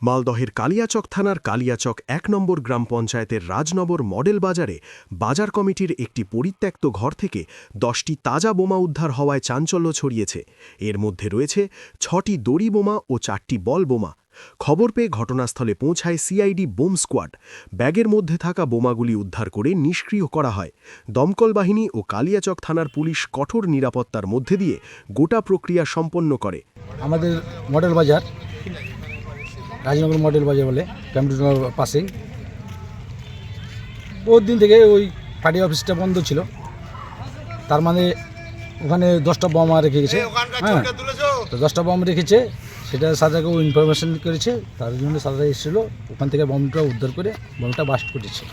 মালদহের কালিয়াচক থানার কালিয়াচক ১ নম্বর গ্রাম পঞ্চায়েতের রাজনগর মডেল বাজারে বাজার কমিটির একটি পরিত্যক্ত ঘর থেকে ১০টি তাজা বোমা উদ্ধার হওয়ায় চাঞ্চল্য ছড়িয়েছে। এর মধ্যে রয়েছে ৬টি দড়ি বোমা ও ৪টি বল বোমা। খবর পেয়ে ঘটনাস্থলে পৌঁছায় সিআইডি বোম স্কোয়াড। ব্যাগের মধ্যে থাকা বোমাগুলি উদ্ধার করে নিষ্ক্রিয় করা হয়। দমকল বাহিনী ও কালিয়াচক থানার পুলিশ কঠোর নিরাপত্তার মধ্যে দিয়ে গোটা প্রক্রিয়া সম্পন্ন করে। আমাদের মডেল বাজার, রাজনগর মডেল বাজার বলে, কম্পিউটার পাশেই বহুত দিন থেকে ওই পার্টি অফিসটা বন্ধ ছিল। তার মানে ওখানে 10টা বোমা রেখে গেছে। হ্যাঁ, তো 10টা বোম রেখেছে, সেটা সাদাকে ইনফরমেশন করেছে, তার জন্য সাদা এসেছিলো, ওখান থেকে বোমটা উদ্ধার করে বোমটা বাস্ট করেছে।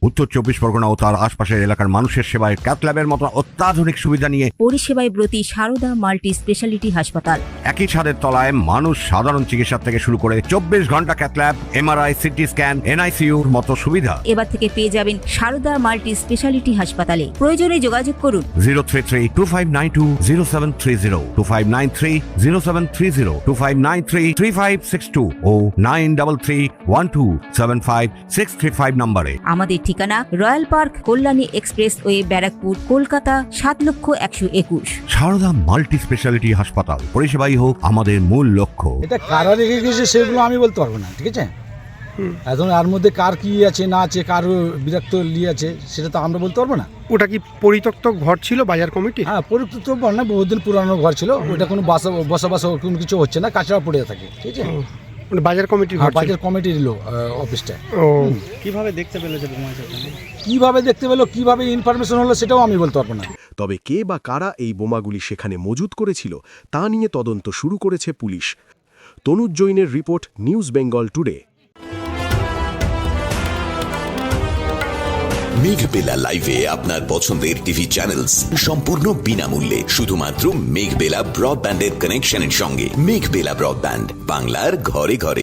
উত্তর ২৪ পরগনা ও তার আশপাশের এলাকার মানুষের সেবায় ক্যাথ ল্যাবের মতো অত্যাধুনিক সুবিধা নিয়ে পরিষেবায় ব্রতী সারদা মাল্টি স্পেশালিটি হাসপাতাল। একই ছাদের তলায় মানুষ সাধারণ চিকিৎসা থেকে শুরু করে ২৪ ঘন্টা cath lab, MRI, CT scan, এনআইসিইউর মতো সুবিধা এবার থেকে পেয়ে যাবেন সারদা মাল্টি স্পেশালিটি হাসপাতালে। প্রয়োজনে যোগাযোগ করুন 033-2592-0730, 2593-0730, 2593-3562 ও 9331275635 নম্বরে। আমাদের ঠিকানা Royal Park, Kalyani expressway, Barrackpore, Kolkata ৭,১২১। সারদা মাল্টি স্পেশালিটি হাসপাতাল, পরিষেবাই হোক আমাদের মূল লক্ষ্য। এটা কারা রেখে গেছে সেগুলো আমি বলতে পারবো না, ঠিক আছে? এখন আর মধ্যে কার কি আছে না আছে, কার বিরক্ত লিয়ে আছে, সেটা তো আমরা বলতে পারবো না। ওটা কি পরিত্যক্ত ঘর ছিল বাজার কমিটি? হ্যাঁ, পরিত্যক্ত ঘর না, বহুদিন পুরানো ঘর ছিল। ওটা কোনো বসবাস কোনো কিছু হচ্ছে না, কাঁচড়া পড়ে থাকে, ঠিক আছে? মানে বাজার কমিটির ঘর ছিল? বাজার কমিটির অফিসটা। ও, কিভাবে দেখতে পেলে যে বোমা ছিল? কিভাবে দেখতে পেলো, কিভাবে ইনফরমেশন হলো, সেটাও আমি বলতে পারবো না। তবে কে বা কারা এই বোমাগুলি সেখানে মজুত করেছিল তা নিয়ে তদন্ত শুরু করেছে পুলিশ। তনুজ জৈনের রিপোর্ট, নিউজ বেঙ্গল টুডে। মেঘবেলা লাইভে আপনার পছন্দের টিভি চ্যানেলস সম্পূর্ণ বিনামূল্যে, শুধুমাত্র মেঘবেলা ব্রডব্যান্ডের কানেকশনের সঙ্গে। মেঘবেলা ব্রডব্যান্ড, বাংলার ঘরে ঘরে।